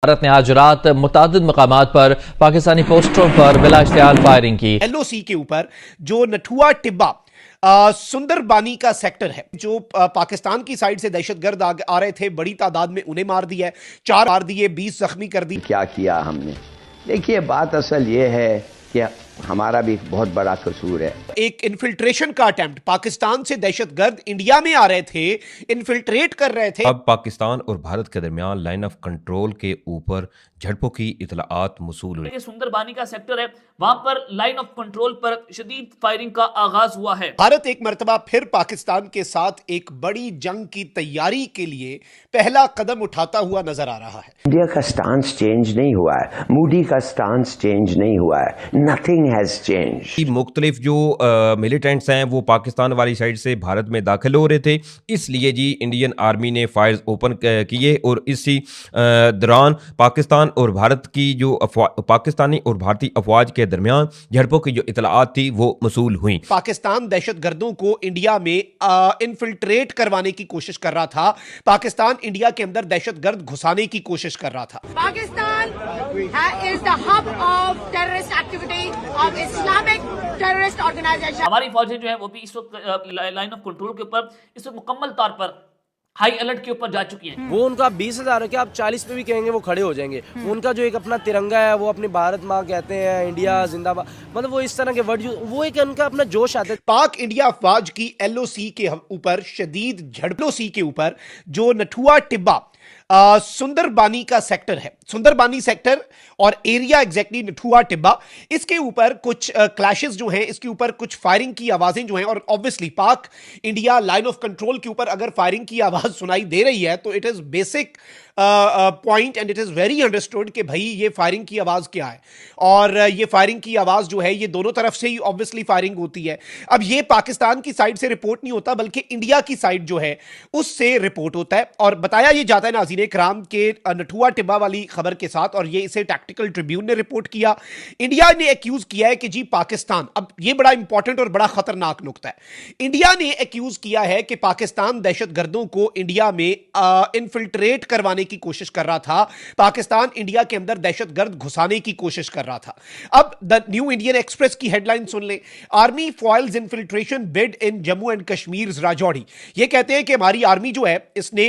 भारत ने आज रात मुतादिद मकामात पर पाकिस्तानी पोस्टरों पर बिला इश्तियाल फायरिंग की। LOC के ऊपर जो नठुआ टिब्बा सुंदरबानी का सेक्टर है, जो पाकिस्तान की साइड से दहशतगर्द आ रहे थे, बड़ी तादाद में उन्हें मार दिया है, 4 मार दिए, 20 जख्मी कर दी। क्या किया हमने? देखिए, बात असल ये है कि हमारा भी बहुत बड़ा कसूर है। एक इन्फिल्ट्रेशन का अटेम्प्ट, पाकिस्तान से दहशतगर्द इंडिया में आ रहे थे, इन्फिल्ट्रेट कर रहे थे। अब पाकिस्तान और भारत के दरमियान लाइन ऑफ कंट्रोल के ऊपर झड़पों की इतलाआत मौसूल हुई। सुंदरबानी का सेक्टर है, वहां पर लाइन ऑफ कंट्रोल पर शदीद फायरिंग का आगाज हुआ है। भारत एक मरतबा फिर पाकिस्तान के साथ एक बड़ी जंग की तैयारी के लिए पहला कदम उठाता हुआ नजर आ रहा है। इंडिया का स्टांस चेंज नहीं हुआ है, मूडी का स्टांस चेंज नहीं हुआ है, नथिंग हैज चेंज। मुख्तलिफ जो मिलिटेंट्स हैं वो पाकिस्तान वाली साइड से भारत में दाखिल हो रहे थे, इसलिए जी इंडियन आर्मी ने फायर्स ओपन किए और इसी दौरान पाकिस्तान और भारत की जो पाकिस्तानी और भारतीय अफवाज के दरमियान झड़पों की जो इतलाआत थी वो मौसूल हुई। पाकिस्तान दहशतगर्दों को इंडिया में इन्फिल्ट्रेट करवाने की कोशिश कर रहा था, पाकिस्तान इंडिया के अंदर दहशतगर्द घुसाने की कोशिश कर रहा था। Pakistan is the hub of terrorist activity of Islamic terrorist organisation. हमारी फौजें जो है वो भी इस वक्त लाइन ऑफ कंट्रोल के ऊपर इस वक्त मुकम्मल तौर पर हाई अलर्ट के ऊपर जा चुकी हैं। वो उनका 20,000 है कि आप 40 पे भी कहेंगे वो खड़े हो जाएंगे। उनका जो एक अपना तिरंगा है, वो अपनी भारत माँ कहते हैं, इंडिया जिंदाबाद, मतलब वो इस तरह के वर्ड, वो एक उनका अपना जोश आता है। पाक इंडिया अफवाज की LOC के ऊपर शदीद LOC के ऊपर जो नठुआ टिब्बा सुंदरबानी का सेक्टर है, सुंदरबानी सेक्टर और एरिया एग्जैक्टली नठुआ टिब्बा, इसके ऊपर कुछ क्लैशेस जो हैं, इसके ऊपर कुछ फायरिंग की आवाजें जो हैं, और ऑब्वियसली पाक इंडिया लाइन ऑफ कंट्रोल के ऊपर अगर फायरिंग की आवाज सुनाई दे रही है तो it is basic point and it is very understood कि भाई ये फायरिंग की आवाज क्या है, और ये फायरिंग की आवाज जो है ये दोनों तरफ से ही ऑब्वियसली फायरिंग होती है। अब ये पाकिस्तान की साइड से रिपोर्ट नहीं होता, बल्कि इंडिया की साइड जो है उससे रिपोर्ट होता है, और बताया ये जाता है नाज़रीन इकराम के नठुआ टिब्बा वाली खबर के साथ, और ये इसे टैक्टिकल ट्रिब्यून ने रिपोर्ट किया। इंडिया ने एक्यूज किया है कि जी पाकिस्तान, अब ये बड़ा इंपॉर्टेंट और बड़ा खतरनाक नुक्ता है, इंडिया ने एक्यूज किया है कि पाकिस्तान दहशतगर्दों को इंडिया में इन्फिल्ट्रेट करवाने की कोशिश कर रहा था, पाकिस्तान इंडिया के अंदर दहशतगर्द घुसाने की कोशिश कर रहा था। अब द न्यू इंडियन एक्सप्रेस की हेडलाइन सुन ले, army foils infiltration bid in Jammu and Kashmir Rajouri. ये कहते हैं कि हमारी आर्मी जो है इसने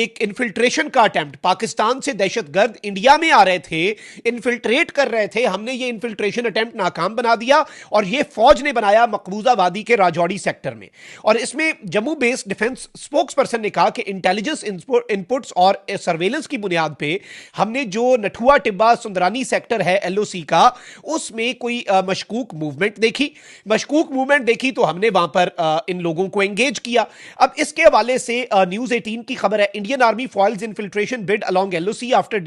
एक इन्फिल्ट्रेशन का अटेम्प्ट, पाकिस्तान से दहशतगर्द इंडिया में आ रहे थे, इन्फिल्ट्रेट कर रहे थे, हमने ये इन्फिल्ट्रेशन अटेम्प्ट नाकाम बना दिया, और ये फौज ने बनाया मकबूजा वादी के राजौरी सेक्टर में। और इसमें Jammu based defence spokes person ने कहा कि इंटेलिजेंस इनपुट्स और सर्वेलेंस की बुनियाद पे हमने जो नठुआ टिब्बा सुंदरानी सेक्टर है LOC का, उसमें कोई मशकूक मूवमेंट देखी तो हमने वहां पर इन लोगों को एंगेज किया। अब इसके हवाले से न्यूज 18 की खबर है, Indian army foils infiltration bid along LOC after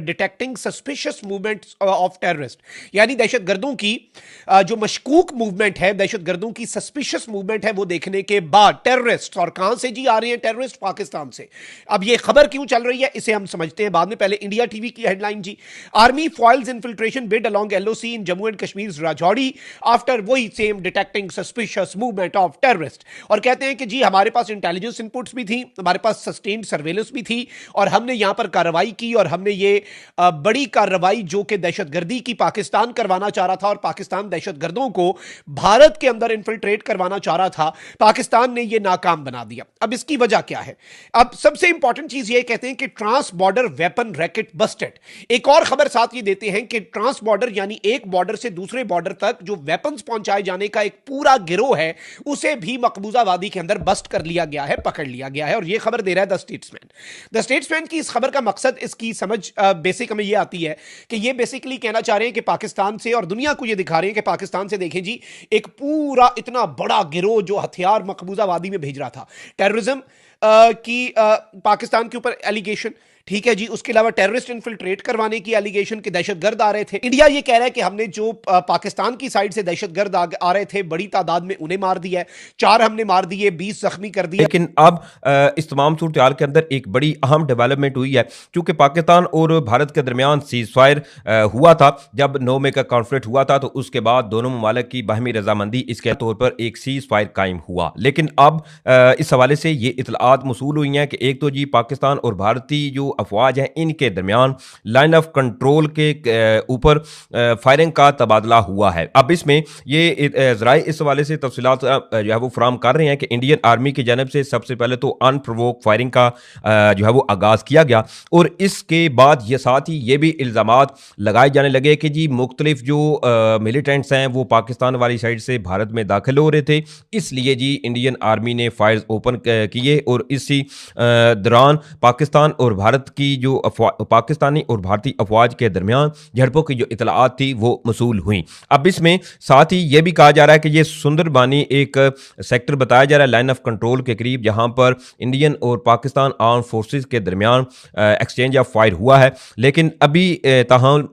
detecting suspicious movements of terrorist. यानी दहशतगर्दों की जो मशकूक मूवमेंट है, दहशतगर्दों की सस्पिशियस मूवमेंट है, वो देखने के बाद टेररिस्ट, और कहां से जी आ रहे हैं टेररिस्ट? पाकिस्तान से। अब ये खबर क्यों चल रही है इसे हम समझते हैं बाद में, पहले इंडिया टीवी की हेडलाइन जी, army foils infiltration bid along LOC in Jammu and Kashmir Rajouri after वही same detecting suspicious movement of terrorist. और कहते हैं कि जी हमारे पास इंटेलिजेंस इनपुट्स भी थी, हमारे पास सस्टेन्ड सर्वेलेंस भी थी, और हमने यहां पर कार्रवाई की, और हमने ये बड़ी कार्रवाई जो कि दहशतगर्दी की पाकिस्तान करवाना चाह रहा था, और पाकिस्तान दहशतगर्दों को भारत के अंदर इन्फिल्ट्रेट करवाना चाह रहा था, पाकिस्तान ने यह नाकाम बना दिया। अब इसकी वजह क्या है? अब सबसे इंपॉर्टेंट चीज ये कहते हैं कि trans border weapon racket busted. एक और खबर साथ ये देते हैं कि ट्रांस बॉर्डर यानी एक बॉर्डर से दूसरे बॉर्डर तक जो वेपन्स पहुंचाए जाने का एक पूरा गिरोह है, उसे भी मकबूजा वादी के अंदर बस्ट कर लिया गया है, पकड़ लिया गया है। और ये खबर दे रहा है द स्टेट्समैन। द स्टेट्समैन की इस खबर का मकसद, इसकी समझ बेसिक में ये आती है कि ये बेसिकली कहना चाह रहे हैं कि पाकिस्तान से, और दुनिया को ये दिखा रहे हैं कि पाकिस्तान से देखें जी एक पूरा इतना बड़ा गिरोह जो हथियार मकबूजा वादी में भेज रहा था, टेररिज्म की पाकिस्तान के ऊपर एलिगेशन, ठीक है जी, उसके अलावा टेररिस्ट इन्फिल्ट्रेट करवाने की एलिगेशन कि दहशतगर्द आ रहे थे। इंडिया ये कह रहा है कि हमने जो पाकिस्तान की साइड से दहशतगर्द आ रहे थे, बड़ी तादाद में उन्हें मार दिया है, 4 हमने मार दिए, 20 जख्मी कर दिए। लेकिन अब इस तमाम सूरत हाल के अंदर एक बड़ी अहम डेवलपमेंट हुई है, क्योंकि पाकिस्तान और भारत के दरमियान सीज फायर हुआ था। जब 9 मई का कॉन्फ्लिक्ट हुआ था तो उसके बाद दोनों ममालिक की बाहमी रजामंदी इसके तौर पर एक सीज फायर कायम हुआ। लेकिन अब इस हवाले से ये इतलात मौसूल हुई हैं कि एक तो जी पाकिस्तान और भारतीय जो अफवाज हैं इनके दरमियान लाइन ऑफ कंट्रोल के ऊपर फायरिंग का तबादला हुआ है। अब इसमें ये ज़राए इस हवाले से तफसीलात जो है वो फराम कर रहे हैं कि इंडियन आर्मी की जानब से सबसे पहले तो अनप्रोवोक फायरिंग का जो है वो आगाज़ किया गया और इसके बाद ये साथ ही ये भी इल्ज़ामात लगाए जाने लगे कि जी मुख्तलिफ जो मिलिटेंट्स हैं वो पाकिस्तान वाली साइड से भारत में दाखिल हो रहे थे, इसलिए जी इंडियन आर्मी ने फायर्स ओपन किए और इसी दौरान पाकिस्तान और भारत की जो पाकिस्तानी और भारतीय अफवाज के दरमियान झड़पों की जो इतलाआत थी वो मसूल हुई। अब इसमें साथ ही ये भी कहा जा रहा है कि ये सुंदरबानी एक सेक्टर बताया जा रहा है लाइन ऑफ कंट्रोल के करीब, जहां पर इंडियन और पाकिस्तान आर्म फोर्सेस के दरमियान एक्सचेंज ऑफ फायर हुआ है, लेकिन अभी ताहम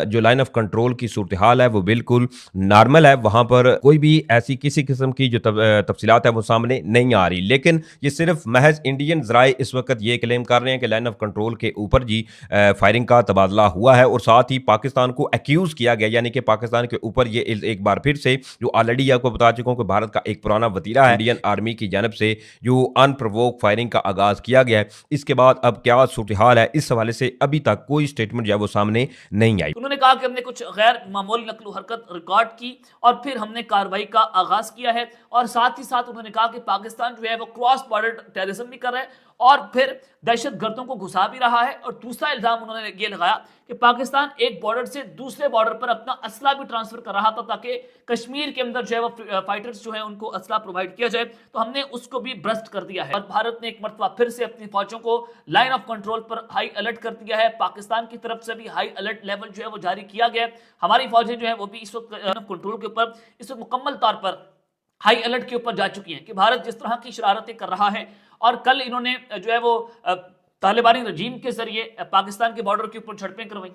जो लाइन ऑफ कंट्रोल की सूरत हाल है वो बिल्कुल नॉर्मल है, वहां पर कोई भी ऐसी किसी किस्म की जो तफसीलात है वो सामने नहीं आ रही। लेकिन ये सिर्फ महज इंडियन ज़राए इस वक्त ये क्लेम कर रहे हैं कि लाइन ऑफ कंट्रोल के ऊपर जी फायरिंग का तबादला हुआ है और साथ ही पाकिस्तान को एक्यूज़ किया गया, यानी कि पाकिस्तान के ऊपर ये एक बार फिर से जो ऑलरेडी आपको बता चुका हूं कि भारत का एक पुराना वतीरा है इंडियन आर्मी की जानब से जो अनप्रोवोक फायरिंग का आगाज़ किया गया है। इसके बाद अब क्या सूरत हाल है इस हवाले से अभी तक कोई स्टेटमेंट जो है वो सामने नहीं आई। उन्होंने कहा कि हमने कुछ गैर मामूली नकलो हरकत रिकॉर्ड की और फिर हमने कार्रवाई का आगाज किया है और साथ ही साथ उन्होंने कहा कि पाकिस्तान जो है वो क्रॉस बॉर्डर टेररिज्म भी कर रहा है और फिर दहशत गर्दों को घुसा भी रहा है। और दूसरा इल्जाम उन्होंने ये लगाया कि पाकिस्तान एक बॉर्डर से दूसरे बॉर्डर पर अपना असला भी ट्रांसफर कर रहा था ताकि कश्मीर के अंदर जो है वो फाइटर्स जो है उनको असला प्रोवाइड किया जाए, तो हमने उसको भी ब्रस्ट कर दिया है। और भारत ने एक मरतबा फिर से अपनी फौजों को लाइन ऑफ कंट्रोल पर हाई अलर्ट कर दिया है। पाकिस्तान की तरफ से भी हाई अलर्ट लेवल जो है वो जारी किया गया है। हमारी फौजें जो है वो भी इस वक्त कंट्रोल के ऊपर इस वक्त मुकम्मल तौर पर हाई अलर्ट के ऊपर जा चुकी हैं कि भारत जिस तरह की शरारतें कर रहा है। और कल इन्होंने जो है वो तालिबानी रजीम के जरिए पाकिस्तान के बॉर्डर के ऊपर झड़पें करवाई।